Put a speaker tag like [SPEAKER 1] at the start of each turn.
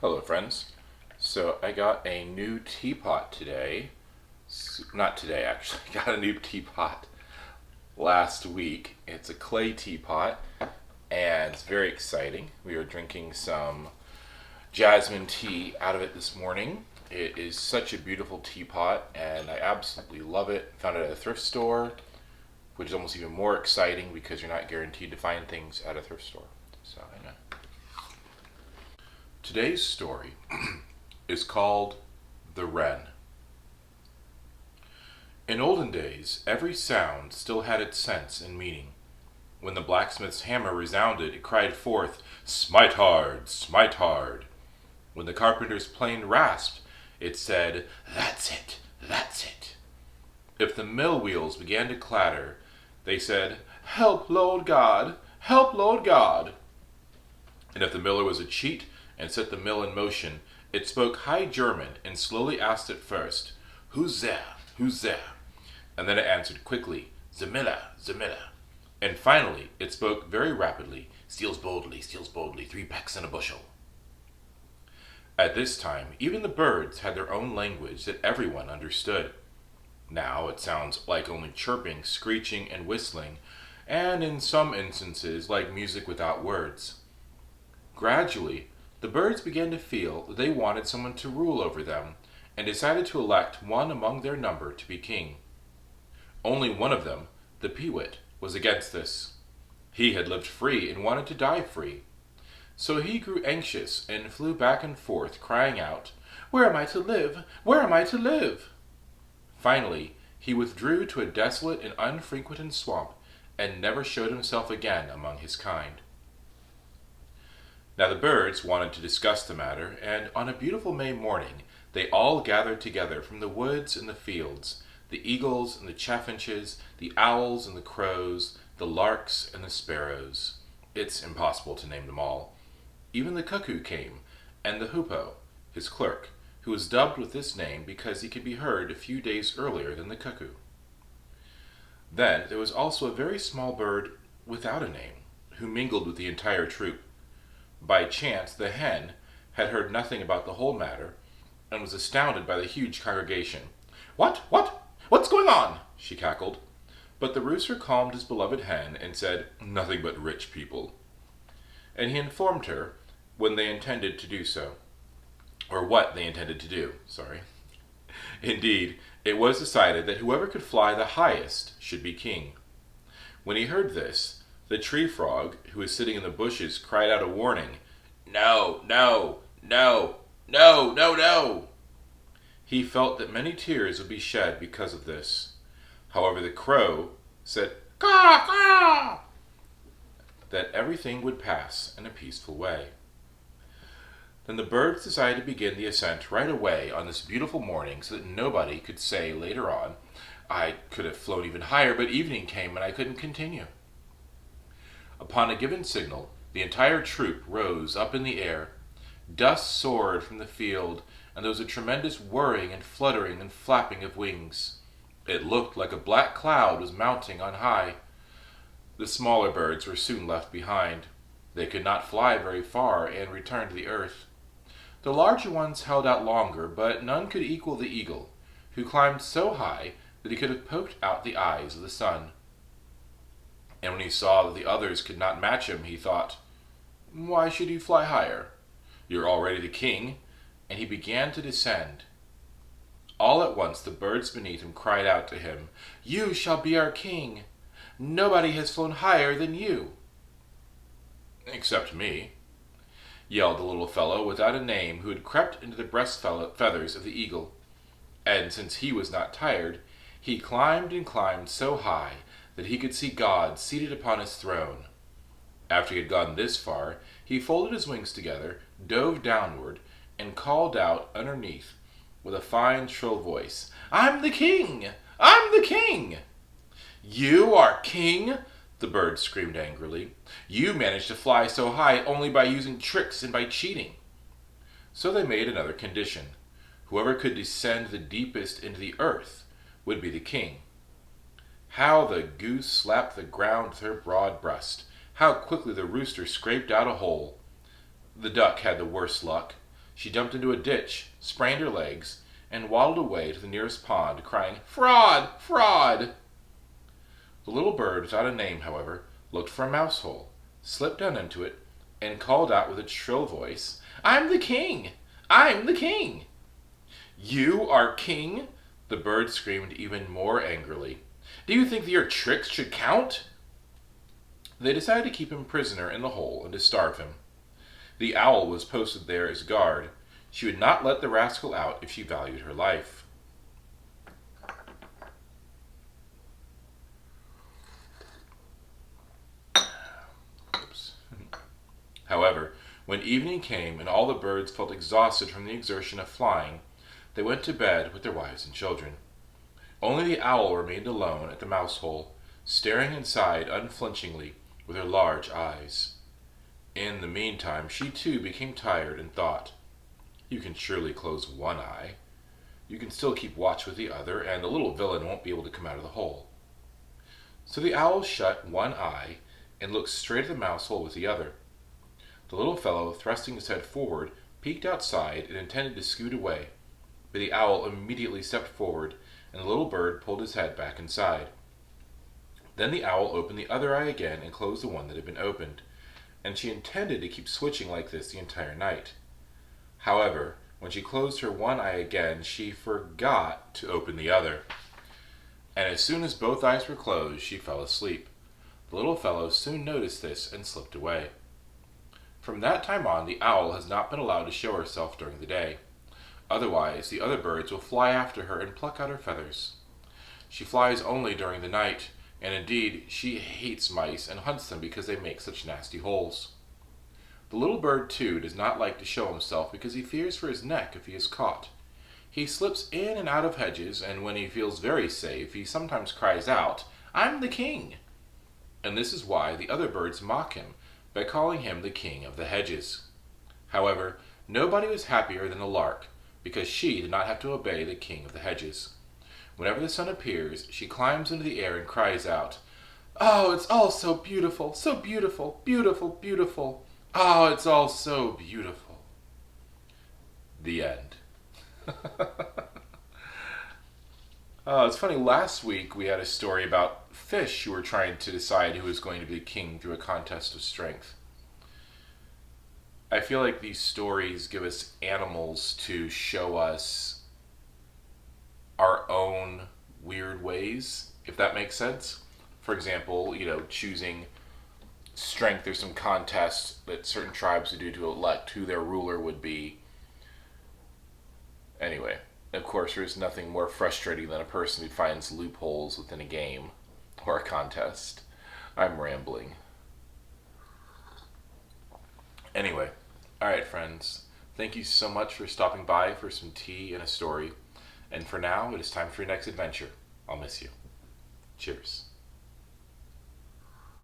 [SPEAKER 1] Hello, friends. So I got a new teapot today. Not today, actually. I got a new teapot last week. It's a clay teapot, and it's very exciting. We are drinking some jasmine tea out of it this morning. It is such a beautiful teapot, and I absolutely love it. Found it at a thrift store, which is almost even more exciting because you're not guaranteed to find things at a thrift store. So I know. Today's story is called The Wren. In olden days, every sound still had its sense and meaning. When the blacksmith's hammer resounded, it cried forth, "Smite hard, smite hard." When the carpenter's plane rasped, it said, "That's it, that's it." If the mill wheels began to clatter, they said, "Help, Lord God, help, Lord God." And if the miller was a cheat and set the mill in motion, it spoke High German and slowly asked at first, "Who's there? Who's there?" And then it answered quickly, "The miller, the miller." And finally, it spoke very rapidly, steals boldly, 3 pecks in a bushel." At this time, even the birds had their own language that everyone understood. Now it sounds like only chirping, screeching, and whistling, and in some instances like music without words. Gradually, the birds began to feel that they wanted someone to rule over them, and decided to elect one among their number to be king. Only one of them, the peewit, was against this. He had lived free and wanted to die free. So he grew anxious and flew back and forth, crying out, "Where am I to live? Where am I to live?" Finally, he withdrew to a desolate and unfrequented swamp, and never showed himself again among his kind. Now the birds wanted to discuss the matter, and on a beautiful May morning they all gathered together from the woods and the fields, the eagles and the chaffinches, the owls and the crows, the larks and the sparrows. It's impossible to name them all. Even the cuckoo came, and the hoopoe, his clerk, who was dubbed with this name because he could be heard a few days earlier than the cuckoo. Then there was also a very small bird without a name, who mingled with the entire troop. By chance, the hen had heard nothing about the whole matter, and was astounded by the huge congregation. What's going on?" she cackled. But the rooster calmed his beloved hen, and said, "Nothing but rich people." And he informed her when they intended to do so. Or what they intended to do, sorry. Indeed, it was decided that whoever could fly the highest should be king. When he heard this, the tree frog, who was sitting in the bushes, cried out a warning, "No, no, no, no, no, no." He felt that many tears would be shed because of this. However, the crow said, "Caw, caw," that everything would pass in a peaceful way. Then the birds decided to begin the ascent right away on this beautiful morning so that nobody could say later on, "I could have flown even higher, but evening came and I couldn't continue." Upon a given signal, the entire troop rose up in the air. Dust soared from the field, and there was a tremendous whirring and fluttering and flapping of wings. It looked like a black cloud was mounting on high. The smaller birds were soon left behind. They could not fly very far and returned to the earth. The larger ones held out longer, but none could equal the eagle, who climbed so high that he could have poked out the eyes of the sun. And when he saw that the others could not match him, he thought, "Why should you fly higher? You're already the king," and he began to descend. All at once the birds beneath him cried out to him, "You shall be our king. Nobody has flown higher than you." "Except me," yelled the little fellow without a name who had crept into the breast feathers of the eagle. And since he was not tired, he climbed and climbed so high that he could see God seated upon his throne. After he had gone this far, he folded his wings together, dove downward, and called out underneath with a fine shrill voice, "I'm the king! I'm the king!" "You are king?" the bird screamed angrily. "You managed to fly so high only by using tricks and by cheating." So they made another condition. Whoever could descend the deepest into the earth would be the king. How the goose slapped the ground with her broad breast! How quickly the rooster scraped out a hole! The duck had the worst luck. She jumped into a ditch, sprained her legs, and waddled away to the nearest pond, crying, "Fraud! Fraud!" The little bird, without a name, however, looked for a mouse hole, slipped down into it, and called out with its shrill voice, "I'm the king! I'm the king!" "You are king?" The bird screamed even more angrily. "Do you think that your tricks should count?" They decided to keep him prisoner in the hole and to starve him. The owl was posted there as guard. She would not let the rascal out if she valued her life. Oops. However, when evening came and all the birds felt exhausted from the exertion of flying, they went to bed with their wives and children. Only the owl remained alone at the mouse hole, staring inside unflinchingly with her large eyes. In the meantime, she too became tired and thought, "You can surely close one eye. You can still keep watch with the other, and the little villain won't be able to come out of the hole." So the owl shut one eye and looked straight at the mouse hole with the other. The little fellow, thrusting his head forward, peeked outside and intended to scoot away, but the owl immediately stepped forward, and the little bird pulled his head back inside. Then the owl opened the other eye again and closed the one that had been opened, and she intended to keep switching like this the entire night. However, when she closed her one eye again, she forgot to open the other, and as soon as both eyes were closed, she fell asleep. The little fellow soon noticed this and slipped away. From that time on, the owl has not been allowed to show herself during the day. Otherwise, the other birds will fly after her and pluck out her feathers. She flies only during the night, and indeed, she hates mice and hunts them because they make such nasty holes. The little bird, too, does not like to show himself because he fears for his neck if he is caught. He slips in and out of hedges, and when he feels very safe, he sometimes cries out, "I'm the king!" And this is why the other birds mock him by calling him the king of the hedges. However, nobody was happier than the lark, because she did not have to obey the king of the hedges. Whenever the sun appears, she climbs into the air and cries out, "Oh, it's all so beautiful, so beautiful, beautiful, beautiful. Oh, it's all so beautiful." The end. Oh, it's funny, last week we had a story about fish who were trying to decide who was going to be the king through a contest of strength. I feel like these stories give us animals to show us our own weird ways, if that makes sense. For example, choosing strength. There's some contests that certain tribes would do to elect who their ruler would be. Anyway, of course, there's nothing more frustrating than a person who finds loopholes within a game or a contest. I'm rambling. Anyway, alright friends, thank you so much for stopping by for some tea and a story. And for now, it is time for your next adventure. I'll miss you. Cheers.